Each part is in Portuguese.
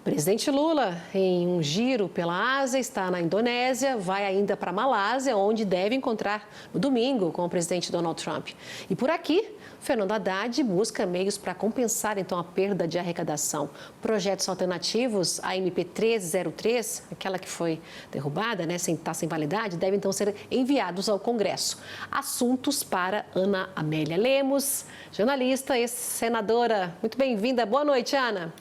Presidente Lula, em um giro pela Ásia, está na Indonésia, vai ainda para a Malásia, onde deve encontrar no domingo com o presidente Donald Trump. E por aqui, Fernando Haddad busca meios para compensar, então, a perda de arrecadação. Projetos alternativos, a MP 1303, aquela que foi derrubada, né, está sem validade, devem, então, ser enviados ao Congresso. Assuntos para Ana Amélia Lemos, jornalista e senadora. Muito bem-vinda. Boa noite, Ana.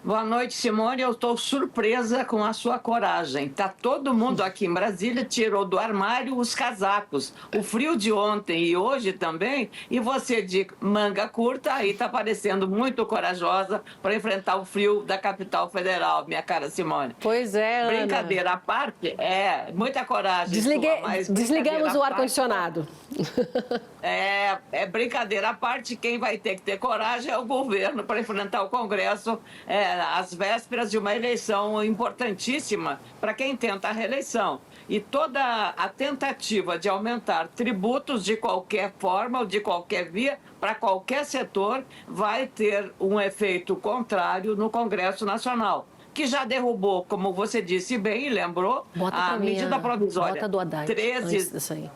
Boa noite, Simone. Eu estou surpresa com a sua coragem. Está todo mundo aqui em Brasília, tirou do armário os casacos. O frio de ontem e hoje também. E você de manga curta aí está parecendo muito corajosa para enfrentar o frio da capital federal, minha cara Simone. Pois é, Ana. Brincadeira à parte, muita coragem. Desligamos o ar-condicionado. É brincadeira à parte, quem vai ter que ter coragem é o governo para enfrentar o Congresso às vésperas de uma eleição importantíssima para quem tenta a reeleição. E toda a tentativa de aumentar tributos de qualquer forma ou de qualquer via para qualquer setor vai ter um efeito contrário no Congresso Nacional, que já derrubou, como você disse bem e lembrou, a medida provisória. Bota do Haddad, antes disso aí.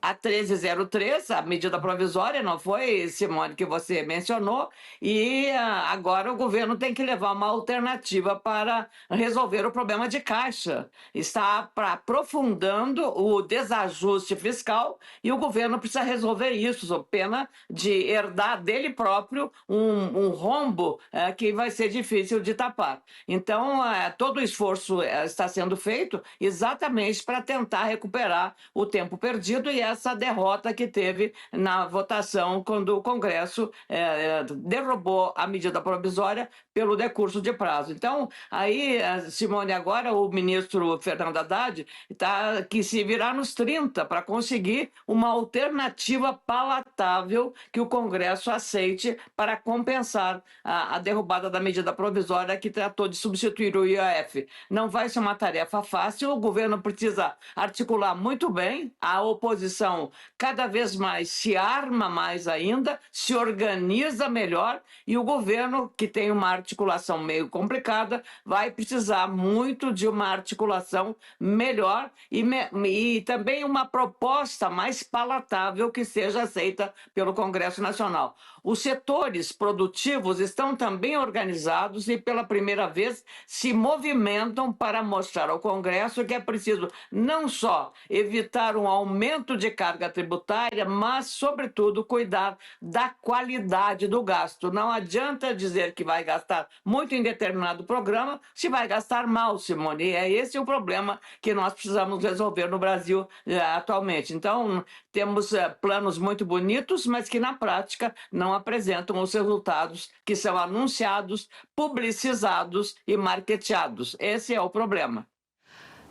A 1303, a medida provisória, não foi, Simone, que você mencionou, e agora o governo tem que levar uma alternativa para resolver o problema de caixa. Está aprofundando o desajuste fiscal e o governo precisa resolver isso, sob pena de herdar dele próprio um rombo que vai ser difícil de tapar. Então, todo o esforço está sendo feito exatamente para tentar recuperar o tempo perdido e essa derrota que teve na votação quando o Congresso derrubou a medida provisória pelo decurso de prazo. Então, aí, Simone, agora o ministro Fernando Haddad está que se virar nos 30 para conseguir uma alternativa palatável que o Congresso aceite para compensar a derrubada da medida provisória que tratou de substituir o IOF. Não vai ser uma tarefa fácil, o governo precisa articular muito bem, a oposição cada vez mais se arma mais ainda, se organiza melhor e o governo, que tem uma articulação meio complicada, vai precisar muito de uma articulação melhor e também uma proposta mais palatável que seja aceita pelo Congresso Nacional. Os setores produtivos estão também organizados e, pela primeira vez, se movimentam para mostrar ao Congresso que é preciso não só evitar um aumento de carga tributária, mas, sobretudo, cuidar da qualidade do gasto. Não adianta dizer que vai gastar muito em determinado programa se vai gastar mal, Simone. E é esse o problema que nós precisamos resolver no Brasil atualmente. Então, temos planos muito bonitos, mas que, na prática, não apresentam os resultados que são anunciados, publicizados e marketeados. Esse é o problema.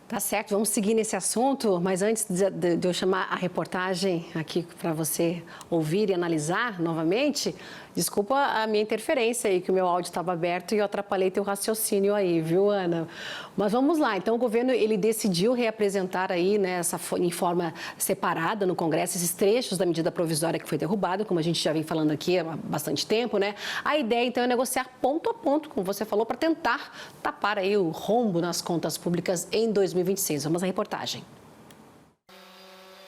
Tá certo, vamos seguir nesse assunto, mas antes de eu chamar a reportagem aqui para você ouvir e analisar novamente, desculpa a minha interferência aí, que o meu áudio estava aberto e eu atrapalhei teu raciocínio aí, viu, Ana? Mas vamos lá, então o governo ele decidiu reapresentar aí, né, em forma separada no Congresso, esses trechos da medida provisória que foi derrubada, como a gente já vem falando aqui há bastante tempo, né? A ideia, então, é negociar ponto a ponto, como você falou, para tentar tapar aí o rombo nas contas públicas em 2026. Vamos à reportagem.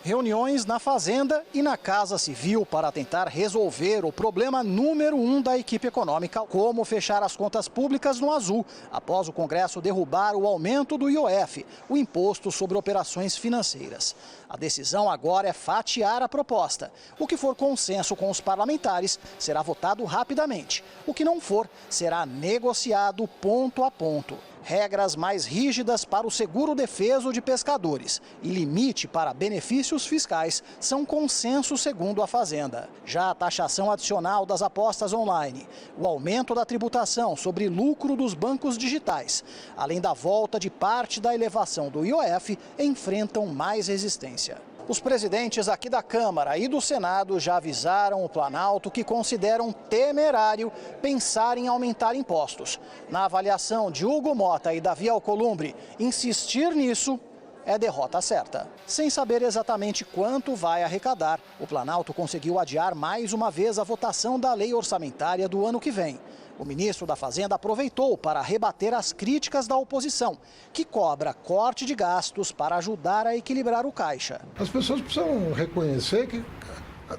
Reuniões na Fazenda e na Casa Civil para tentar resolver o problema número 1 da equipe econômica, como fechar as contas públicas no azul, após o Congresso derrubar o aumento do IOF, o Imposto sobre Operações Financeiras. A decisão agora é fatiar a proposta. O que for consenso com os parlamentares será votado rapidamente. O que não for, será negociado ponto a ponto. Regras mais rígidas para o seguro defeso de pescadores e limite para benefícios fiscais são consenso segundo a Fazenda. Já a taxação adicional das apostas online, o aumento da tributação sobre lucro dos bancos digitais, além da volta de parte da elevação do IOF, enfrentam mais resistência. Os presidentes aqui da Câmara e do Senado já avisaram o Planalto que consideram temerário pensar em aumentar impostos. Na avaliação de Hugo Mota e Davi Alcolumbre, insistir nisso é derrota certa. Sem saber exatamente quanto vai arrecadar, o Planalto conseguiu adiar mais uma vez a votação da lei orçamentária do ano que vem. O ministro da Fazenda aproveitou para rebater as críticas da oposição, que cobra corte de gastos para ajudar a equilibrar o caixa. As pessoas precisam reconhecer que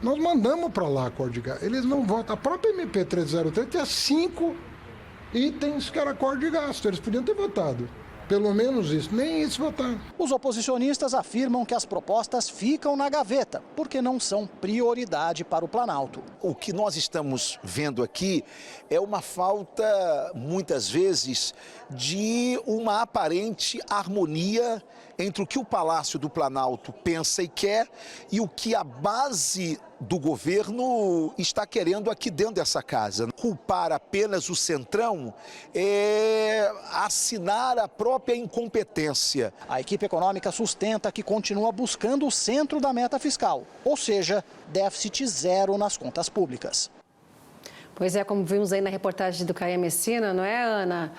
nós mandamos para lá a corte de gasto. Eles não votam. A própria MP 303 tinha 5 itens que era corte de gasto. Eles podiam ter votado. Pelo menos isso, nem isso votaram. Os oposicionistas afirmam que as propostas ficam na gaveta, porque não são prioridade para o Planalto. O que nós estamos vendo aqui é uma falta, muitas vezes, de uma aparente harmonia entre o que o Palácio do Planalto pensa e quer e o que a base do governo está querendo aqui dentro dessa casa. Culpar apenas o Centrão é assinar a própria incompetência. A equipe econômica sustenta que continua buscando o centro da meta fiscal, ou seja, déficit zero nas contas públicas. Pois é, como vimos aí na reportagem do Caia Messina, não é, Ana?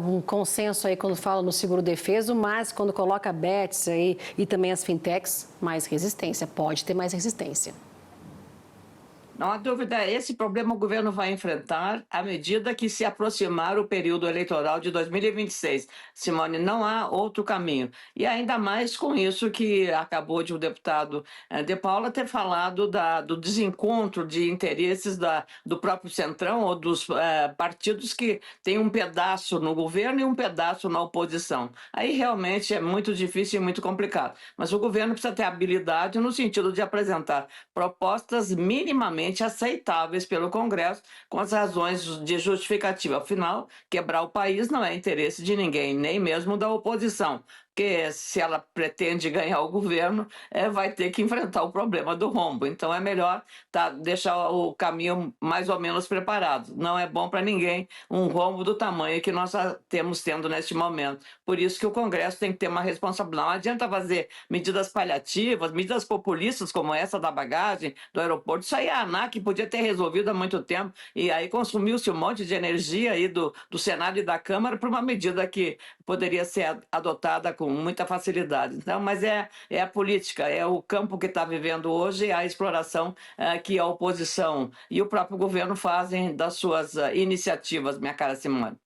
Um consenso aí quando fala no seguro-defeso, mas quando coloca bets aí e também as fintechs, mais resistência, pode ter mais resistência. Não há dúvida, esse problema o governo vai enfrentar à medida que se aproximar o período eleitoral de 2026. Simone, não há outro caminho. E ainda mais com isso que acabou de o deputado De Paula ter falado do desencontro de interesses do próprio Centrão ou dos partidos que têm um pedaço no governo e um pedaço na oposição. Aí realmente é muito difícil e muito complicado. Mas o governo precisa ter habilidade no sentido de apresentar propostas minimamente aceitáveis pelo Congresso, com as razões de justificativa. Afinal, quebrar o país não é interesse de ninguém, nem mesmo da oposição. Porque se ela pretende ganhar o governo, vai ter que enfrentar o problema do rombo. Então é melhor deixar o caminho mais ou menos preparado. Não é bom para ninguém um rombo do tamanho que nós temos tendo neste momento. Por isso que o Congresso tem que ter uma responsabilidade. Não adianta fazer medidas paliativas, medidas populistas como essa da bagagem, do aeroporto. Isso aí a ANAC podia ter resolvido há muito tempo. E aí consumiu-se um monte de energia aí do Senado e da Câmara para uma medida que poderia ser adotada com muita facilidade. Então, mas é a política, é o campo que está vivendo hoje, a exploração que a oposição e o próprio governo fazem das suas iniciativas, minha cara Simone.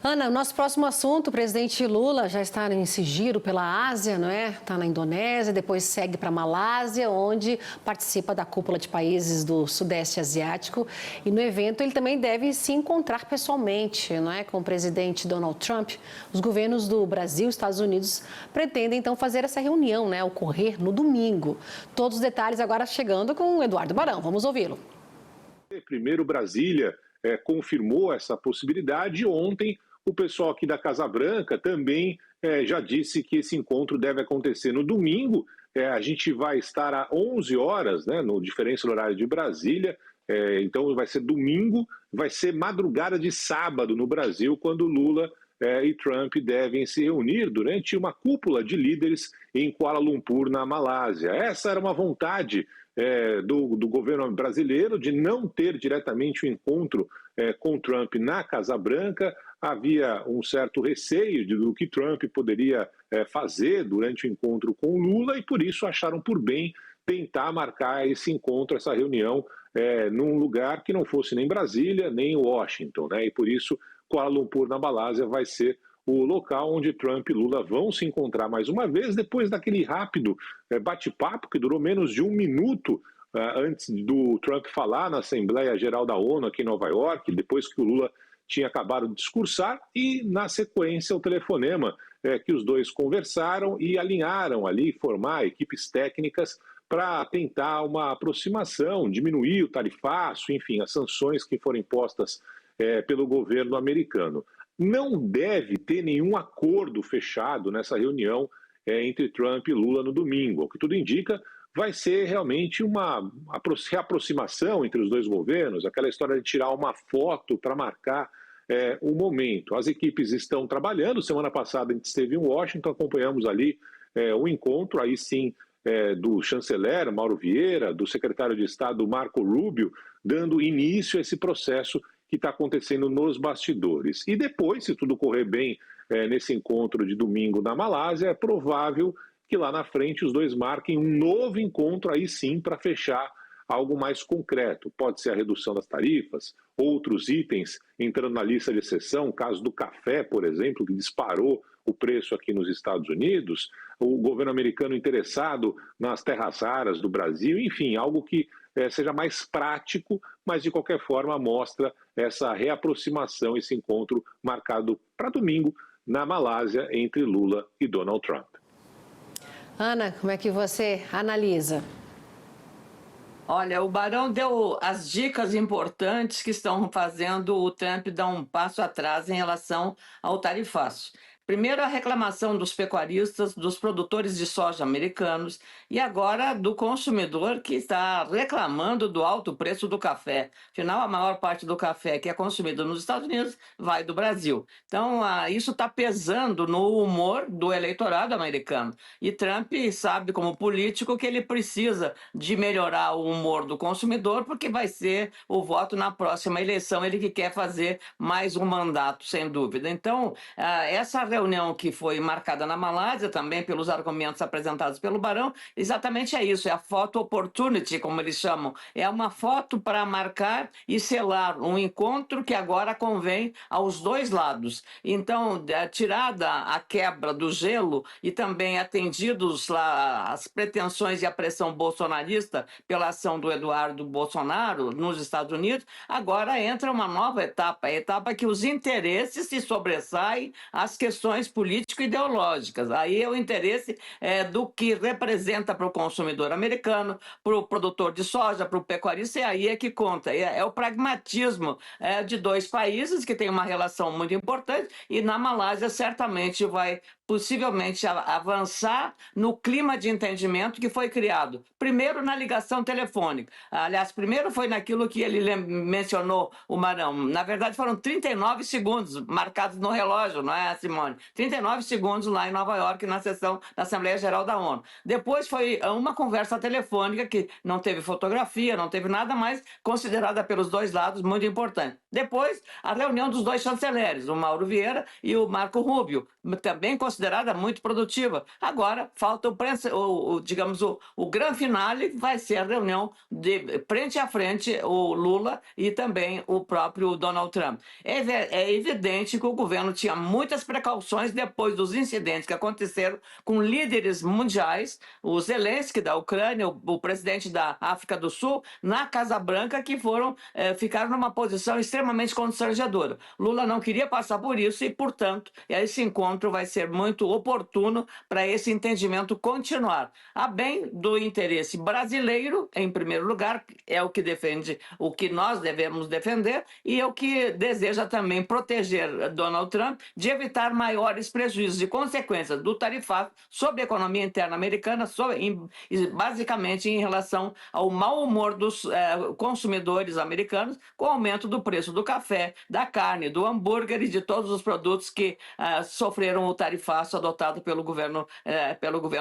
Ana, o nosso próximo assunto, o presidente Lula já está nesse giro pela Ásia, não é? Está na Indonésia, depois segue para a Malásia, onde participa da cúpula de países do Sudeste Asiático. E no evento ele também deve se encontrar pessoalmente, não é? Com o presidente Donald Trump. Os governos do Brasil e Estados Unidos pretendem então fazer essa reunião, né? Ocorrer no domingo. Todos os detalhes agora chegando com o Eduardo Barão. Vamos ouvi-lo. Primeiro, Brasília confirmou essa possibilidade. Ontem, o pessoal aqui da Casa Branca também já disse que esse encontro deve acontecer no domingo. A gente vai estar às 11 horas, né, no diferença horário de Brasília. Então vai ser domingo, vai ser madrugada de sábado no Brasil, quando Lula e Trump devem se reunir durante uma cúpula de líderes em Kuala Lumpur, na Malásia. Essa era uma vontade do governo brasileiro de não ter diretamente o encontro com Trump na Casa Branca. Havia um certo receio do que Trump poderia fazer durante o encontro com Lula e por isso acharam por bem tentar marcar esse encontro, essa reunião, num lugar que não fosse nem Brasília, nem Washington, né? E por isso Kuala Lumpur, na Malásia, vai ser o local onde Trump e Lula vão se encontrar mais uma vez, depois daquele rápido bate-papo que durou menos de um minuto antes do Trump falar na Assembleia Geral da ONU aqui em Nova York, depois que o Lula tinha acabado de discursar, e na sequência o telefonema que os dois conversaram e alinharam ali, formar equipes técnicas para tentar uma aproximação, diminuir o tarifaço, enfim, as sanções que foram impostas pelo governo americano. Não deve ter nenhum acordo fechado nessa reunião entre Trump e Lula no domingo. O que tudo indica, vai ser realmente uma reaproximação entre os dois governos, aquela história de tirar uma foto para marcar o momento. As equipes estão trabalhando. Semana passada a gente esteve em Washington, acompanhamos ali o encontro, aí sim, do chanceler Mauro Vieira, do secretário de Estado Marco Rubio, dando início a esse processo que está acontecendo nos bastidores. E depois, se tudo correr bem nesse encontro de domingo na Malásia, é provável que lá na frente os dois marquem um novo encontro, aí sim, para fechar algo mais concreto. Pode ser a redução das tarifas, outros itens entrando na lista de exceção, o caso do café, por exemplo, que disparou o preço aqui nos Estados Unidos, o governo americano interessado nas terras raras do Brasil, enfim, algo que seja mais prático, mas de qualquer forma mostra essa reaproximação, esse encontro marcado para domingo na Malásia entre Lula e Donald Trump. Ana, como é que você analisa? Olha, o Barão deu as dicas importantes que estão fazendo o Trump dar um passo atrás em relação ao tarifaço. Primeiro, a reclamação dos pecuaristas, dos produtores de soja americanos e agora do consumidor que está reclamando do alto preço do café. Afinal, a maior parte do café que é consumido nos Estados Unidos vai do Brasil. Então, isso está pesando no humor do eleitorado americano. E Trump sabe, como político, que ele precisa de melhorar o humor do consumidor, porque vai ser o voto na próxima eleição. Ele que quer fazer mais um mandato, sem dúvida. Então, essa reunião que foi marcada na Malásia, também pelos argumentos apresentados pelo Barão, exatamente é isso, é a photo opportunity, como eles chamam. É uma foto para marcar e selar um encontro que agora convém aos dois lados. Então, tirada a quebra do gelo e também atendidos lá as pretensões e a pressão bolsonarista pela ação do Eduardo Bolsonaro nos Estados Unidos, agora entra uma nova etapa, a etapa que os interesses se sobressaem às questões político-ideológicas. Aí é o interesse do que representa para o consumidor americano, para o produtor de soja, para o pecuarista, e aí é que conta. É o pragmatismo de dois países que têm uma relação muito importante e na Malásia certamente vai possivelmente avançar no clima de entendimento que foi criado. Primeiro na ligação telefônica. Aliás, primeiro foi naquilo que ele mencionou, o Marão. Na verdade, foram 39 segundos marcados no relógio, não é, Simone? 39 segundos lá em Nova York, na sessão da Assembleia Geral da ONU. Depois foi uma conversa telefônica que não teve fotografia, não teve nada, mais considerada pelos dois lados muito importante. Depois, a reunião dos dois chanceleres, o Mauro Vieira e o Marco Rubio, também considerada muito produtiva. Agora, falta o grande finale, vai ser a reunião de frente a frente, o Lula e também o próprio Donald Trump. É evidente que o governo tinha muitas precauções depois dos incidentes que aconteceram com líderes mundiais, o Zelensky da Ucrânia, o presidente da África do Sul, na Casa Branca, que ficaram numa posição extremamente constrangedora. Lula não queria passar por isso e, portanto, esse encontro vai ser muito oportuno para esse entendimento continuar. A bem do interesse brasileiro, em primeiro lugar, é o que defende, o que nós devemos defender, e é o que deseja também proteger Donald Trump de evitar maiores prejuízos e consequências do tarifato sobre a economia interna americana, basicamente em relação ao mau humor dos consumidores americanos, com o aumento do preço do café, da carne, do hambúrguer e de todos os produtos que sofreram o tarifaço adotado pelo governo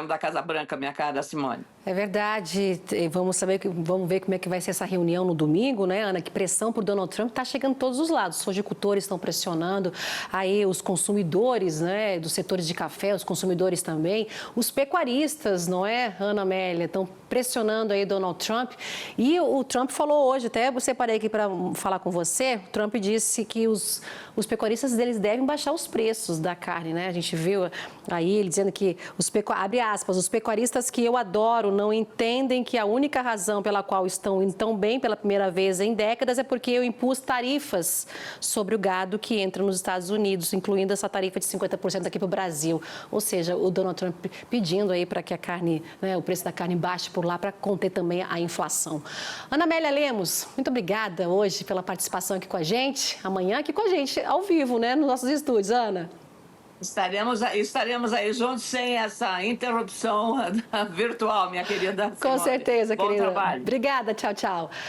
da Casa Branca, minha cara Simone. É verdade. Vamos ver como é que vai ser essa reunião no domingo, né, Ana? Que pressão por Donald Trump está chegando de todos os lados. Os sojicultores estão pressionando, aí os consumidores, né, dos setores de café, os consumidores também, os pecuaristas, não é, Ana Amélia, estão pressionando aí Donald Trump. E o Trump falou hoje, até eu separei aqui para falar com você, o Trump disse que os pecuaristas deles devem baixar os preços da carne, né? A gente viu aí ele dizendo que abre aspas, os pecuaristas que eu adoro não entendem que a única razão pela qual estão indo tão bem pela primeira vez em décadas é porque eu impus tarifas sobre o gado que entra nos Estados Unidos, incluindo essa tarifa de 50% aqui para o Brasil. Ou seja, o Donald Trump pedindo aí para que a carne, né, o preço da carne baixe por lá para conter também a inflação. Ana Amélia Lemos, muito obrigada hoje pela participação aqui com a gente. Amanhã aqui com a gente, ao vivo, né, nos nossos estúdios, Ana. Estaremos aí juntos sem essa interrupção virtual, minha querida Simone. Com certeza, Bom querida. trabalho. Obrigada, tchau, tchau.